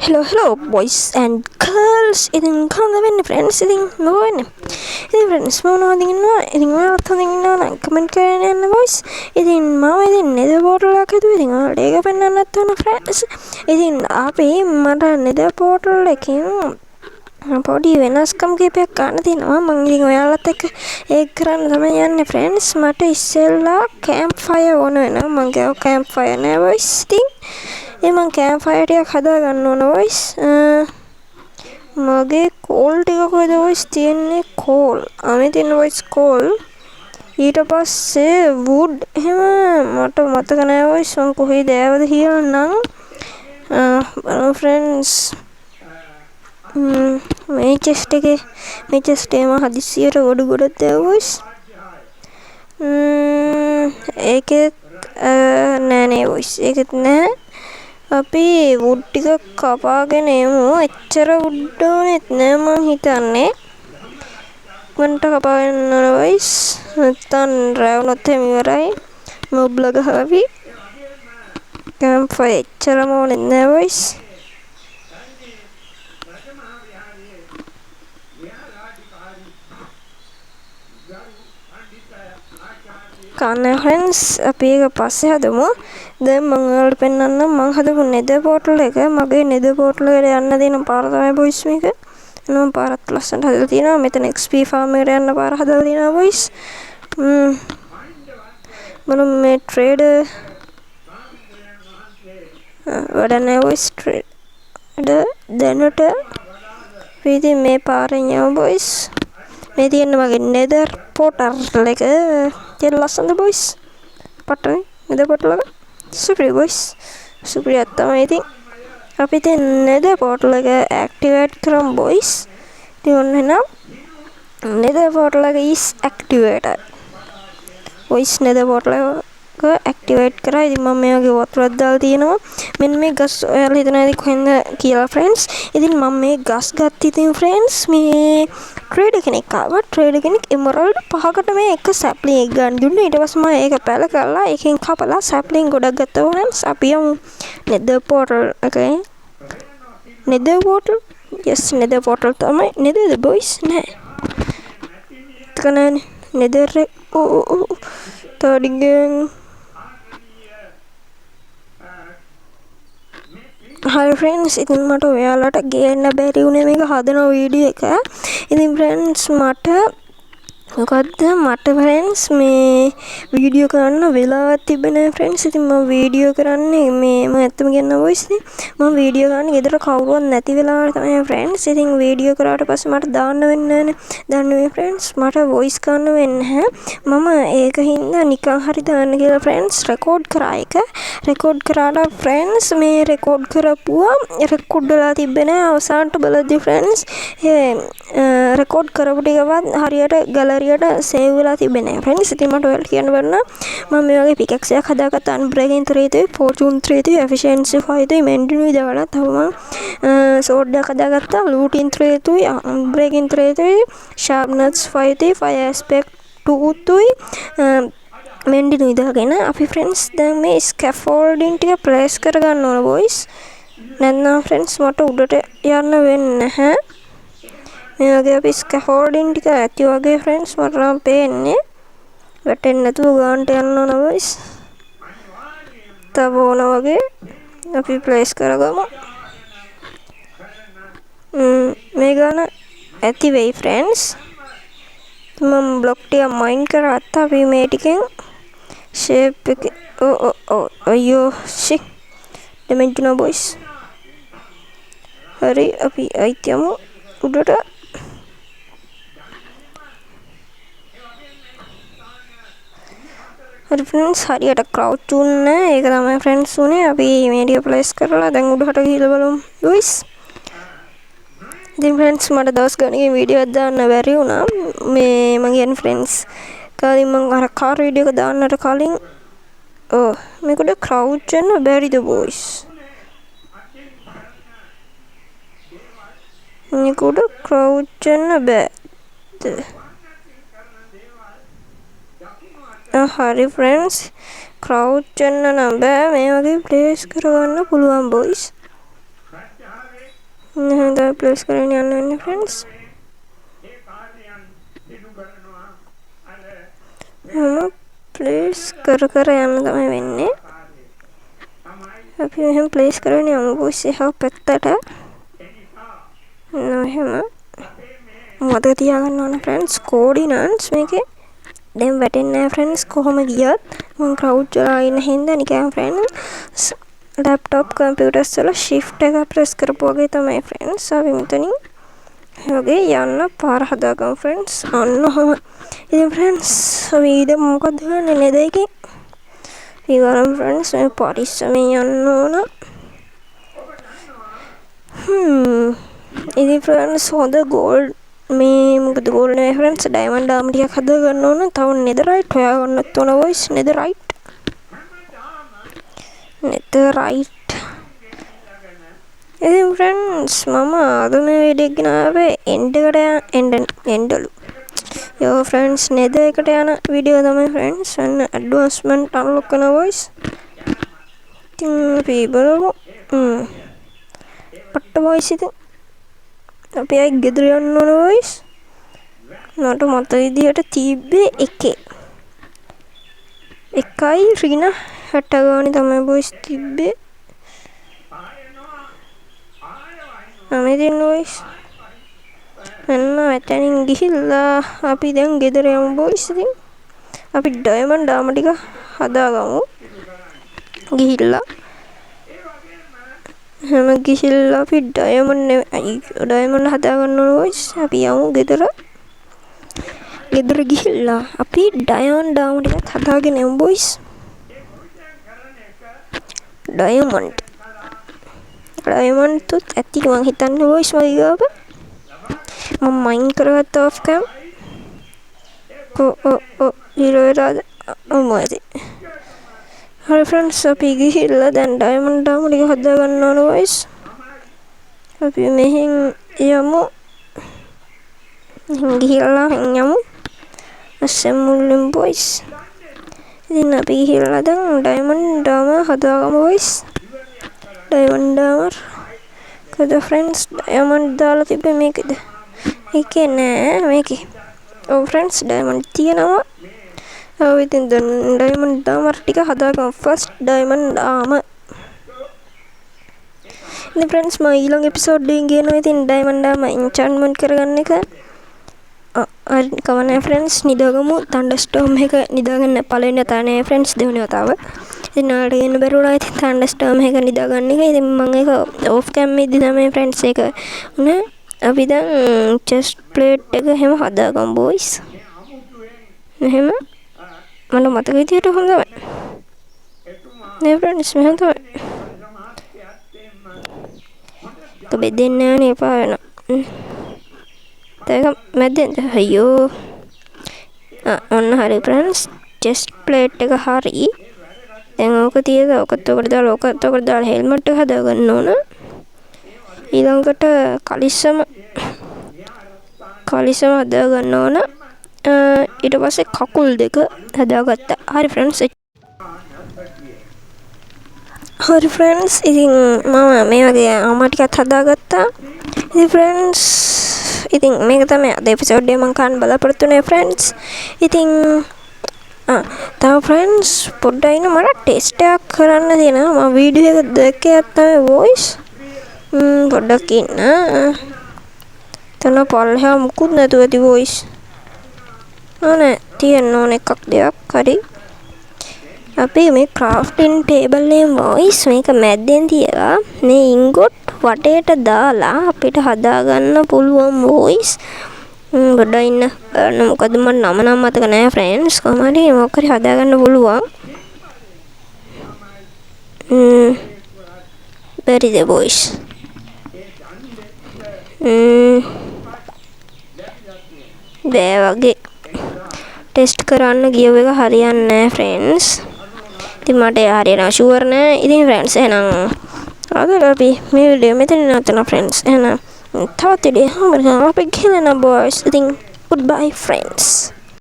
Hello boys and girls. ඉතින් කොහොමද වෙන්නේ friends? ඉතින් මොකෝ වෙන්නේ? ඉතින් friends මොනවද ඉන්නවා? ඉතින් ඔයාලත් හොඳින් ඉන්නවා නම් comment කරන්න යන්න boys. ඉතින් මම ඉතින් nether portal එකක් හදුවා. ඉතින් ඔයාලට ඒක පෙන්වන්නත් ඕන friends. ඉතින් අපි මට nether portal එකකින් පොඩි වෙනස්කම් කීපයක් ගන්න තියෙනවා. මම ඉතින් ඔයාලත් එක්ක ඒක කරන්න තමයි යන්නේ friends. මට ඉස්සෙල්ලා campfire ඕන වෙනවා. මම ගාව campfire නෑ boys. ඉතින් මම campfire ටිකක් හදා ගන්න ඕන boys. මගේ coal ටික කොහෙද boys තියෙන්නේ? coal. අනේ තියෙන boys coal. ඊට පස්සේ wood එහෙම මට මතක නෑ boys. මම කොහෙද ආවද කියලා නම් friends මේ chest එකේ මම හදිස්සියට ගොඩක් දාවා boys. ඒකෙත් නෑ boys. ඒකෙත් නෑ. අපි wood ටික කපාගෙන එමු. එච්චර wood ඕනෙත් නෑ මං හිතන්නේ. මන්ට කපාගෙන යනවා boys. නැත්තම් රැවුනොත් එහෙම ඉවරයි. මොබ් ලා ගහවි. campfire එච්චරම ඕනෙත් නෑ boys. කන්න friends අපි ඒක පස්සේ හදමු. දැන් මම ඔයාලට පෙන්නන්නම් මම හදපු nether portal එක. මගේ nether portal එකට යන්න දෙන පාර තමයි boys මේක. මම පාරත් ලස්සනට හදලා තියෙනවා. මෙතන XP farm එකට යන්න පාර හදලා තියෙනවා boys. මම මේ trader වඩන්නේ boys trader දැනට අපි මේ පාරෙන් යමු boys. මේ තියෙන මගේ nether portal එක තියෙන ලස්සනද boys. පට්ටනේ nether portal එක සුපිරි boys. සුපිරියක් තමයි. ඉතින් අපි දැන් nether portal එක activate කරමු boys. ඉතින් ඔන්න එහෙනම් nether portal එක is activated boys. nether portal එක activate කරා. ඉතින් මම මේ වගේ වතුරක් දාලා තියෙනවා. මෙන්න මේ ගස් ඔයාලා හිතනවා ඉතින් කොහෙන්ද කියලා friends. ඉතින් මම මේ ගස් ගත්ත ඉතින් friends මේ trader කෙනෙක් ආවා. trader කෙනෙක් emerald 5කට මේ එක sapling එක ගන්න දුන්නා. ඊට පස්සේ මම ඒක පැල කරලා ඒකෙන් කපලා sapling ගොඩක් ගත්තා friends. අපි යමු nether portal එකේ. nether portal yes nether portal තමයි. nether the boys නෑ. තකනනේ nether තඩින්ගෙන් Hi friends, ඉතින් මට ඔයාලට ගේන්න බැරි වුණේ මේක හදන වීඩියෝ එක. ඉතින් friends මට friends මේ වීඩියෝ කරන්න වෙලාවක් තිබෙන්නේ නැහැ friends. ඉතින් මම වීඩියෝ කරන්නේ මම ඇත්තම කියන්න voice නේ. මම වීඩියෝ කරන්නේ ගෙදර කවුරුවත් නැති වෙලාවට තමයි friends. ඉතින් වීඩියෝ කරාට පස්සේ මට දාන්න වෙන්නේ නැහැ friends. මට voice ගන්න වෙන්නේ නැහැ. මම ඒක හින්දා නිකන් හරි දාන්න කියලා friends record කරා එක. record කරාට friends මේ record කරපුවා record වෙලා තිබ්බේ නැහැ අවසානට බලද්දි friends. record කරපු ටිකවත් හරියට gallery save වෙලා තිබෙන්නේ නැහැ friends. ඉතින් මට ඔයාලට කියන්න බැරුණා මම මේ වගේ pickaxe එකක් හදාගත්තා. unbreaking 3 දී fortune 3 දී efficiency 5 දී mending දාලා තව මම sword එකක් හදාගත්තා. looting 3 දී unbreaking 3 දී sharpness 5 දී fire aspect 2 දී mending දාගෙන අපි friends දැන් මේ scaffolding ටික place කරගන්න ඕන boys. නැත්නම් friends මට උඩට යන්න වෙන්නේ නැහැ. මේ වගේ අපි scaffolding ටික ඇති වගේ friends මට නම් පේන්නේ. වැටෙන්නේ නැතුව ගානට යන්න ඕන boys. තව ඕන වගේ අපි place කරගමු. මේ ගාන ඇති වෙයි friends. මම block ටික mine කරාත් අපි මේ ටිකෙන් shape එක අයියෝ shit damage වුණා boys. හරි අපි අයිතියමු උඩට. හරි friends හරියට crouch උන්නේ. ඒක තමයි friends උනේ. අපි media place කරලා දැන් උඩට ගිහලා බලමු boys. ඉතින් friends මට දවස් ගණනකින් වීඩියෝ එකක් දාන්න බැරි වුණා. මේ මම කියන්නේ friends කලින් මම අර කාර් වීඩියෝ එක දාන්නට කලින් මේකට crouch වෙන්න බැරිද boys? මේකට crouch වෙන්න බැරිද? හරි friends crouch වෙන්න නම් බෑ. මේ වගේ place කරගන්න පුළුවන් boys. එහෙනම් තමයි ප්ලේස් කරගෙන යන්න වෙන්නේ friends. ප්ලේස් කර යන්න තමයි වෙන්නේ. අපි මෙහෙම ප්ලේස් කරගෙන යමු boys එහා පැත්තට. එහෙම මතක තියාගන්න ඕන friends coordinates මේකේ දැන් වැටෙන්නේ නැහැ friends කොහොම ගියත් මම crouch වෙලා ඉන්න හින්දා නිකන් friends laptop computers වල shift එක press කරපුවා වගේ තමයි friends අපි මෙතනින් වගේ යන්න පාර හදාගමු friends අන්න ඔහම ඉතින් friends අපි ඊට මොකද කරන්නේ නේද එකේ ඊගොල්ලෝ friends මේ පරිස්සමෙන් යන්න ඕන ඉතින් friends හොඳ gold මේ මොකද gold නේ friends diamond armor ටිකක් හදා ගන්න ඕන තව netherite හොයා ගන්නත් ඕන boys netherite ඉතින් friends මම අද මේ වීඩියෝ එක ගෙනාවේ end එකට යෝ friends nether එකට යන වීඩියෝ තමයි friends අන්න advancement unlock කරන boys ඉතින් අපි බලමු පට්ට boys ඉතින් අපි අය ගෙදර යන්න ඕන boys මට මතක විදිහට තිබ්බේ එකයි රින 60 ගානේ තමයි boys තිබ්බේ ඉතින් boys එන්න එතනින් ගිහිල්ලා අපි දැන් ගෙදර යමු boys ඉතින් අපි diamond armor ටික හදාගමු ගිහිල්ලා හැම ගිහිල්ලා අපි diamond හදා ගන්න ඕන boys අපි යමු ගෙදර ගිහිල්ලා අපි diamond armor ටිකක් හදාගෙන යමු boys diamond තුත් ඇති මං හිතන්නේ boys මගේ ගාව මම මයින් කරගත්ත off cam ඊළඟට මොකද හරි friends අපි ගිහිල්ලා දැන් diamond armor ටික හදා ගන්න ඕන boys අපි මෙහෙන් යමු ගිහිල්ලා යමු assembly boys ඉතින් අපි ගිහිල්ලා දැන් diamond armor හදාගමු boys diamond armor කද friends diamond දාලා තිබ්බේ මේකද ඒකේ නෑ මේකේ ඔව් friends diamond තියෙනවා ඔව් ඉතින් diamond armor ටික හදාගමු first diamond armor ඉතින් friends මම ඊළඟ episode එකෙන් කියනවා ඉතින් diamond armor enchantment කරගන්න එක කවන්නේ friends නිදාගමු thunderstorm එක නිදාගන්න පළවෙනි වතාවේ friends දෙවෙනි වතාව ඉතින් ඔයාලට කියන්න බැරුණා ඉතින් thunderstorm එක නිදාගන්න එක ඉතින් මම ඒක off cam එකේදී තමයි friends ඒක උනේ අපි දැන් chest plate එක හැම හදාගමු boys මෙහෙම මට මතක විදියට හොඳයි නේ friends මෙහෙම තමයි බෙදෙන්න යන්නේ එපා වෙනවා ඒක මැදෙන්ද අයියෝ ඔන්න හරි friends chest plate එක හරි දැන් ඕක තියලා ඔකට දාලා helmet එක හදා ගන්න ඕන ඊළඟට කලිසම හදා ගන්න ඕන ඊට පස්සේ කකුල් දෙක හදාගත්තා හරි friends ඉතින් මම මේ වගේ ආමා ටිකක් හදාගත්තා ඉතින් friends ඉතින් මේක තමයි අද එපිසෝඩ් එක මම කන්න බලාපොරොත්තු වෙන්නේ friends ඉතින් තව friends පොඩ්ඩක් ඉන්න මට ටෙස්ට් එකක් කරන්න තියෙනවා මම වීඩියෝ එක දැක්කේ තමයි voice පොඩ්ඩක් ඉන්න තන පල්ලෙහා මුකුත් නැතුව ඇති voice ඕනේ තියෙන්න ඕන එකක් දෙයක් හරි අපි මේ crafting table එකේ voice මේක මැද්දෙන් තියලා මේ ingot වටේට දාලා අපිට හදාගන්න පුළුවන් voice ගොඩ ඉන්න මොකද මම නම මතක නෑ friends කොහමද මොකක් හරි හදාගන්න පුළුවන් බැරිද voice බෑ වගේ ටෙස්ට් කරන්න ගියව එක හරියන්නේ නෑ friends ඉතින් මට හරියනවා ෂුවර් නෑ ඉතින් friends එහෙනම් අද අපි මේ වීඩියෝ මෙතන නවත්තනවා friends එහෙනම් තවත් වීඩියෝ හම්බ වෙනවා අපි ගිහලා boys ඉතින් goodbye friends